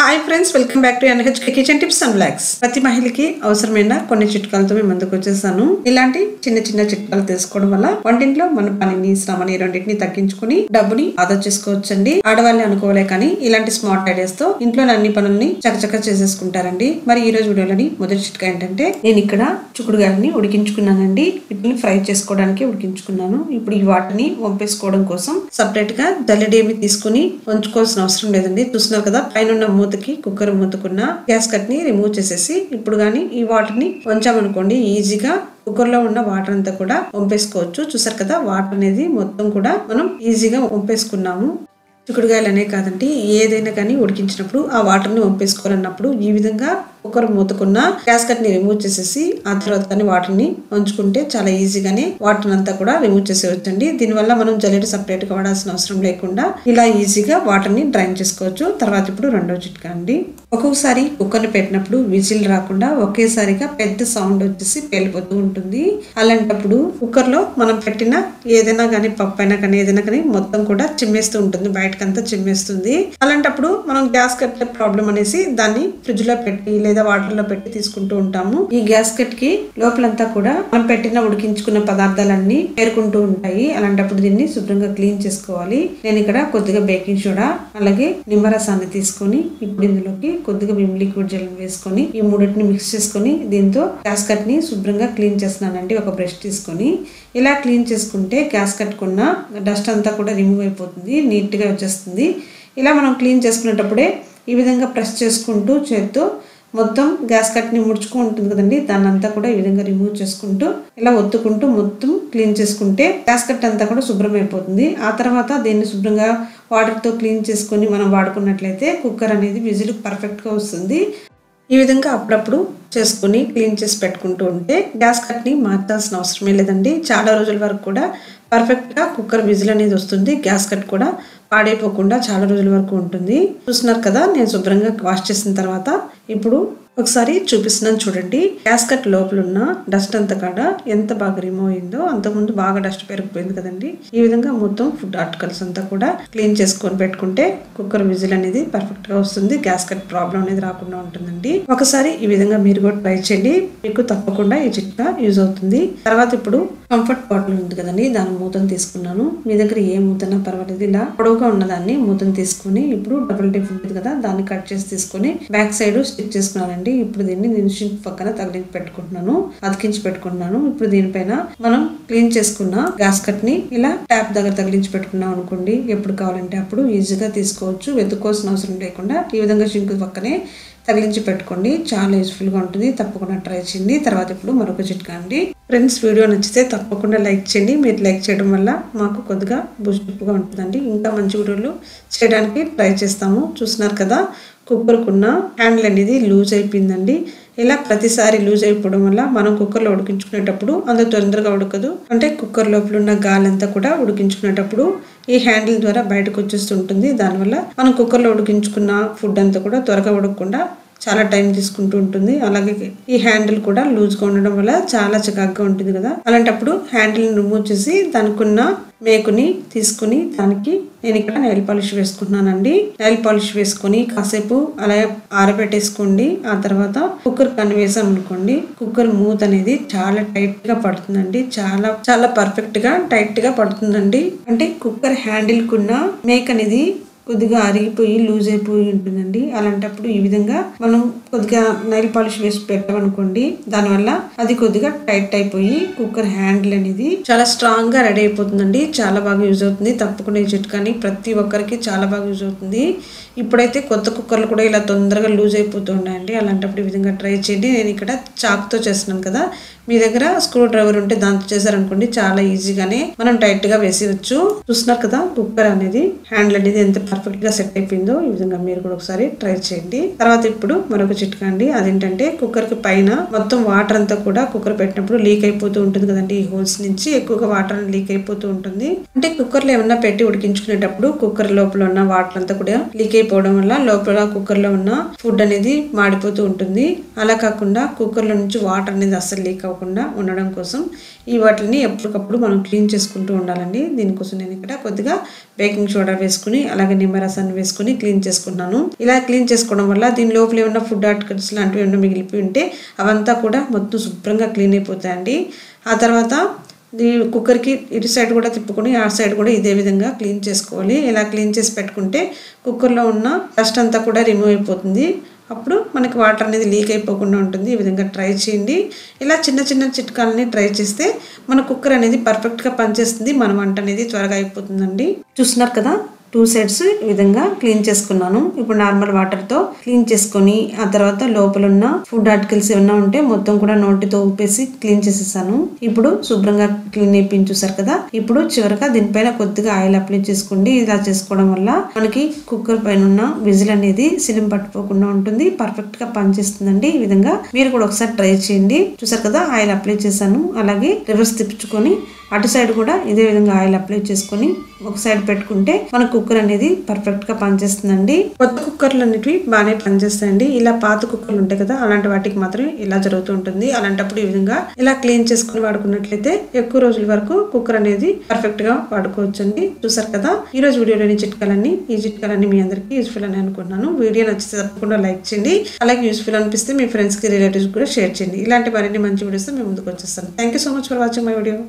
Hi friends, welcome back to NHK kitchen tips and blogs. ప్రతి మహిళకి అవసరమైన కొన్ని చిట్కాలతో మేము ముందుకు వచ్చేసాను. ఇలాంటి చిన్న చిన్న చిట్కాలు తెలుసుకోవడం వల్ల వంటింట్లో మన పనిని, శ్రమని రెండింటిని తగ్గించుకుని డబ్బుని ఆదా చేసుకోవచ్చండి. ఆడవాళ్ళని అనుకోలే కానీ ఇలాంటి స్మార్ట్ ఐడియాస్ తో ఇంట్లోని అన్ని పనుల్ని చకచక చేసేసుకుంటారండి. మరి ఈ రోజు వీడియోలోని మొదటి చిట్కా ఏంటంటే, నేను ఇక్కడ చిక్కుడుగాయలని ఉడికించుకున్నానండి. వీటిని ఫ్రై చేసుకోవడానికి ఉడికించుకున్నాను. ఇప్పుడు ఈ వాటిని వంపేసుకోవడం కోసం సపరేట్ గా జల్లెడేమి తీసుకుని వంచుకోవాల్సిన అవసరం లేదండి. చూస్తున్నారు కదా, పైన మూతకి, కుక్కర్ మూతకున్న గ్యాస్ కట్ ని రిమూవ్ చేసేసి ఇప్పుడు గానీ ఈ వాటర్ ని వంచామనుకోండి, ఈజీగా కుక్కర్ లో ఉన్న వాటర్ అంతా కూడా వంపేసుకోవచ్చు. చూసారు కదా, వాటర్ అనేది మొత్తం కూడా మనం ఈజీగా వంపేసుకున్నాము. చిక్కుడుగాయలనే కాదండి, ఏదైనా కానీ ఉడికించినప్పుడు ఆ వాటర్ ని వంపేసుకోవాలన్నప్పుడు ఈ విధంగా కుక్కర్ మూతకున్న గ్యాస్ కట్ ని రిమూవ్ చేసేసి ఆ తర్వాత కానీ వాటర్ ని వంచుకుంటే చాలా ఈజీగానే వాటర్ అంతా కూడా రిమూవ్ చేసేవచ్చండి. దీనివల్ల మనం జల్లెడ సపరేట్ గా వాడాల్సిన అవసరం లేకుండా ఇలా ఈజీగా వాటర్ ని డ్రైన్ చేసుకోవచ్చు. తర్వాత ఇప్పుడు రెండో చిట్కా అండి, ఒక్కొక్కసారి కుక్కర్ ని పెట్టినప్పుడు విజిల్ రాకుండా ఒకేసారిగా పెద్ద సౌండ్ వచ్చేసి పేలిపోతూ ఉంటుంది. అలాంటప్పుడు కుక్కర్ లో మనం పెట్టిన ఏదైనా కానీ, పప్పు అయినా కానీ, ఏదైనా కానీ మొత్తం కూడా చిమ్మేస్తూ ఉంటుంది, బయటకంతా చిమ్మేస్తుంది. అలాంటప్పుడు మనం గ్యాస్ కట్ ప్రాబ్లం అనేసి దాన్ని ఫ్రిడ్జ్ లో పెట్టి లేదా వాటర్ లో పెట్టి తీసుకుంటూ ఉంటాము. ఈ గ్యాస్ కట్ కి లోపలంతా కూడా మనం పెట్టిన ఉడికించుకున్న పదార్థాలన్నీ పేరుకుంటూ ఉంటాయి. అలాంటప్పుడు దీన్ని శుభ్రంగా క్లీన్ చేసుకోవాలి. నేను ఇక్కడ కొద్దిగా బేకింగ్ సోడా అలాగే నిమ్మరసాన్ని తీసుకొని ఇప్పుడు ఇందులోకి కొద్దిగా విమ్ లిక్విడ్ జెల్ వేసుకొని ఈ మూడింటిని మిక్స్ చేసుకొని దీంతో గ్యాస్ కట్ ని శుభ్రంగా క్లీన్ చేస్తున్నానండి. ఒక బ్రష్ తీసుకొని ఇలా క్లీన్ చేసుకుంటే గ్యాస్ కట్ కున్న డస్ట్ అంతా కూడా రిమూవ్ అయిపోతుంది, నీట్ గా వచ్చేస్తుంది. ఇలా మనం క్లీన్ చేసుకునేటప్పుడే ఈ విధంగా ప్రెస్ చేసుకుంటూ చేత్తో మొత్తం గ్యాస్ కట్ ని ముడుచుకుంటుంది కదండి, దాన్ని అంతా కూడా ఈ విధంగా రిమూవ్ చేసుకుంటూ ఇలా ఒత్తుకుంటూ మొత్తం క్లీన్ చేసుకుంటే గ్యాస్ కట్ అంతా కూడా శుభ్రం అయిపోతుంది. ఆ తర్వాత దీన్ని శుభ్రంగా వాటర్ తో క్లీన్ చేసుకొని మనం వాడుకున్నట్లయితే కుక్కర్ అనేది విజిల్ పర్ఫెక్ట్ గా వస్తుంది. ఈ విధంగా అప్పుడప్పుడు చేసుకుని క్లీన్ చేసి పెట్టుకుంటూ ఉంటే గ్యాస్ కట్ ని మార్చాల్సిన అవసరమే లేదండి. చాలా రోజుల వరకు కూడా పర్ఫెక్ట్ గా కుక్కర్ విజిల్ అనేది వస్తుంది. గ్యాస్ కట్ కూడా పాడైపోకుండా చాలా రోజుల వరకు ఉంటుంది. చూస్తున్నారు కదా, నేను శుభ్రంగా వాష్ చేసిన తర్వాత ఇప్పుడు ఒకసారి చూపిస్తున్నాను చూడండి. గ్యాస్ కట్ లోపల ఉన్న డస్ట్ అంతా కూడా ఎంత బాగా రిమూవ్ అయిందో. అంతకుముందు బాగా డస్ట్ పెరిగిపోయింది కదండి. ఈ విధంగా మొత్తం ఫుడ్ ఆర్టికల్స్ అంతా కూడా క్లీన్ చేసుకొని పెట్టుకుంటే కుక్కర్ విజిల్ అనేది పర్ఫెక్ట్ గా వస్తుంది. గ్యాస్ కట్ ప్రాబ్లం అనేది రాకుండా ఉంటుందండి. ఒకసారి ఈ విధంగా మీరు కూడా ట్రై చేయండి, మీకు తప్పకుండా ఈ చిట్కా యూజ్ అవుతుంది. తర్వాత ఇప్పుడు కంఫర్ట్ బాటిల్ ఉంది కదండి, దాని మూతను తీసుకున్నాను. మీ దగ్గర ఏ మూతనా పర్వాలేదు, ఇలా పొడవుగా ఉన్నదాన్ని మూతను తీసుకుని ఇప్పుడు డబుల్ టిప్ ఉంటుంది కదా, దాన్ని కట్ చేసి తీసుకుని బ్యాక్ సైడ్ స్టిచ్ చేసుకున్నానండి. ఇప్పుడు దీన్ని నేను షింక్ పక్కన తగిలించి పెట్టుకుంటున్నాను, అతికించి పెట్టుకుంటున్నాను. ఇప్పుడు దీనిపైన మనం క్లీన్ చేసుకున్న గ్యాస్ కట్ ని ఇలా ట్యాప్ దగ్గర తగిలించి పెట్టుకున్నాం అనుకోండి, ఎప్పుడు కావాలంటే అప్పుడు ఈజీగా తీసుకోవచ్చు, వెతుక్కోవాల్సిన అవసరం లేకుండా ఈ విధంగా షింక్ పక్కనే తగిలించి పెట్టుకోండి. చాలా యూస్ఫుల్ గా ఉంటుంది, తప్పకుండా ట్రై చేయండి. తర్వాత ఇప్పుడు మరొక చిట్కా అండి. ఫ్రెండ్స్, వీడియో నచ్చితే తప్పకుండా లైక్ చేయండి. మీరు లైక్ చేయడం వల్ల మాకు కొద్దిగా బూస్టప్ గా ఉంటుందండి. ఇంకా మంచి వీడియోలు చేయడానికి ట్రై చేస్తాము. చూస్తున్నారు కదా, కుక్కర్కున్న హ్యాండిల్ అనేది లూజ్ అయిపోయిందండి. ఇలా ప్రతిసారి లూజ్ అయిపోవడం వల్ల మనం కుక్కర్లో ఉడికించుకునేటప్పుడు అంత తొందరగా ఉడకదు. అంటే కుక్కర్ లోపల ఉన్న గాలి అంతా కూడా ఉడికించుకునేటప్పుడు ఈ హ్యాండిల్ ద్వారా బయటకు వచ్చేస్తుంటుంది. దానివల్ల మనం కుక్కర్లో ఉడికించుకున్న ఫుడ్ అంతా కూడా త్వరగా ఉడకకుండా చాలా టైం తీసుకుంటూ ఉంటుంది. అలాగే ఈ హ్యాండిల్ కూడా లూజ్ గా ఉండడం వల్ల చాలా చికాగ్గా ఉంటుంది కదా. అలాంటప్పుడు హ్యాండిల్ రిమూవ్ చేసి దానికి ఉన్న మేకుని తీసుకుని దానికి నేను ఇక్కడ నెయిల్ పాలిష్ వేసుకుంటున్నానండి. నెయిల్ పాలిష్ వేసుకొని కాసేపు అలా ఆరబెట్టేసుకోండి. ఆ తర్వాత కుక్కర్ కన్ను వేసాం అనుకోండి, కుక్కర్ మూత అనేది చాలా టైట్ గా పడుతుందండి. చాలా చాలా పర్ఫెక్ట్ గా టైట్ గా పడుతుందండి. అంటే కుక్కర్ హ్యాండిల్ కున్న మేక్ అనేది కొద్దిగా అరిగిపోయి లూజ్ అయిపోయి ఉంటుందండి. అలాంటప్పుడు ఈ విధంగా మనం కొద్దిగా నెయిల్ పాలిష్ వేసి పెట్టామనుకోండి, దానివల్ల అది కొద్దిగా టైట్ అయిపోయి కుక్కర్ హ్యాండిల్ అనేది చాలా స్ట్రాంగ్ గా రెడీ అయిపోతుందండి. చాలా బాగా యూజ్ అవుతుంది. తప్పకుండా ఈ చిట్కాని ప్రతి ఒక్కరికి చాలా బాగా యూజ్ అవుతుంది. ఇప్పుడైతే కొత్త కుక్కర్లు కూడా ఇలా తొందరగా లూజ్ అయిపోతూ ఉన్నాయండి. అలాంటప్పుడు ఈ విధంగా ట్రై చేయండి. నేను ఇక్కడ చాక్తో చేస్తున్నాను కదా, మీ దగ్గర స్క్రూ డ్రైవర్ ఉంటే దాంతో చేశారనుకోండి, చాలా ఈజీగానే మనం టైట్ గా వేసేయచ్చు. చూస్తున్నారు కదా, కుక్కర్ అనేది హ్యాండిల్ అనేది ఎంత పర్ఫెక్ట్ గా సెట్ అయిపోయిందో. ఈ విధంగా మీరు కూడా ఒకసారి ట్రై చేయండి. తర్వాత ఇప్పుడు మరొక చిట్కా అండి, అదేంటంటే కుక్కర్ కి పైన మొత్తం వాటర్ అంతా కూడా కుక్కర్ పెట్టినప్పుడు లీక్ అయిపోతూ ఉంటుంది కదండి. ఈ హోల్స్ నుంచి ఎక్కువగా వాటర్ లీక్ అయిపోతూ ఉంటుంది. అంటే కుక్కర్ లో ఏమన్నా పెట్టి ఉడికించుకునేటప్పుడు కుక్కర్ లోపల ఉన్న వాటర్ అంతా కూడా లీక్ అయిపోవడం వల్ల లోపల కుక్కర్ లో ఉన్న ఫుడ్ అనేది మాడిపోతూ ఉంటుంది. అలా కాకుండా కుక్కర్ లో నుంచి వాటర్ అనేది అస్సలు లీక్ అవ్వకుండా ఉండడం కోసం ఈ వాటిని ఎప్పటికప్పుడు మనం క్లీన్ చేసుకుంటూ ఉండాలండి. దీనికోసం నేను ఇక్కడ కొద్దిగా బేకింగ్ సోడా వేసుకుని అలాగే నిమ్మరసాన్ని వేసుకుని క్లీన్ చేసుకున్నాను. ఇలా క్లీన్ చేసుకోవడం వల్ల దీని లోపల ఏమన్నా ఫుడ్ ఆర్టికల్స్ లాంటివి ఏమన్నా మిగిలిపోయి ఉంటే అవంతా కూడా మొత్తం శుభ్రంగా క్లీన్ అయిపోతాయండి. ఆ తర్వాత ఈ కుక్కర్కి ఇటు సైడ్ కూడా తిప్పుకొని ఆ సైడ్ కూడా ఇదే విధంగా క్లీన్ చేసుకోవాలి. ఇలా క్లీన్ చేసి పెట్టుకుంటే కుక్కర్లో ఉన్న డస్ట్ అంతా కూడా రిమూవ్ అయిపోతుంది. అప్పుడు మనకి వాటర్ అనేది లీక్ అయిపోకుండా ఉంటుంది. ఈ విధంగా ట్రై చేయండి. ఇలా చిన్న చిన్న చిట్కాలని ట్రై చేస్తే మన కుక్కర్ అనేది పర్ఫెక్ట్గా పనిచేస్తుంది. మన వంట అనేది త్వరగా అయిపోతుందండి. చూస్తున్నారు కదా, 2 సైడ్స్ ఈ విధంగా క్లీన్ చేసుకున్నాను. ఇప్పుడు నార్మల్ వాటర్తో క్లీన్ చేసుకొని ఆ తర్వాత లోపల ఉన్న ఫుడ్ ఆర్టికల్స్ ఏమన్నా ఉంటే మొత్తం కూడా నోటితో ఊపేసి క్లీన్ చేసేసాను. ఇప్పుడు శుభ్రంగా క్లీన్ అయిపోయి చూసారు కదా. ఇప్పుడు చివరిగా దీనిపైన కొద్దిగా ఆయిల్ అప్లై చేసుకోండి. ఇలా చేసుకోవడం వల్ల మనకి కుక్కర్ పైన ఉన్న విజిల్ అనేది సిలిం పట్టుకోకుండా ఉంటుంది. పర్ఫెక్ట్ గా పనిచేస్తుందండి. ఈ విధంగా మీరు కూడా ఒకసారి ట్రై చేయండి. చూసారు కదా, ఆయిల్ అప్లై చేశాను. అలాగే రివర్స్ తిప్పుకొని అటు సైడ్ కూడా ఇదే విధంగా ఆయిల్ అప్లై చేసుకొని ఒక సైడ్ పెట్టుకుంటే మన కుక్కర్ అనేది పర్ఫెక్ట్ గా పనిచేస్తుందండి. కొత్త కుక్కర్లు అనేటివి బాగానే పనిచేస్తాయండి. ఇలా పాత కుక్కర్లు ఉంటాయి కదా, అలాంటి వాటికి మాత్రమే ఇలా జరుగుతూ ఉంటుంది. అలాంటప్పుడు ఈ విధంగా ఇలా క్లీన్ చేసుకుని వాడుకున్నట్లయితే ఎక్కువ రోజుల వరకు కుక్కర్ అనేది పర్ఫెక్ట్ గా వాడుకోవచ్చండి. చూసారు కదా, ఈ రోజు వీడియోలోని ఈ చిట్కాలన్నీ మీ అందరికీ యూస్ఫుల్ అని అనుకుంటున్నాను. వీడియో నచ్చితే తప్పకుండా లైక్ చేయండి. అలాగే యూస్ఫుల్ అనిపిస్తే మీ ఫ్రెండ్స్ కి రిలేటివ్స్ కూడా షేర్ చేయండి. ఇలాంటి మరిన్ని మంచి వీడియోస్ మేము ముందుకు వచ్చేస్తాను. Thank you so much for watching my video.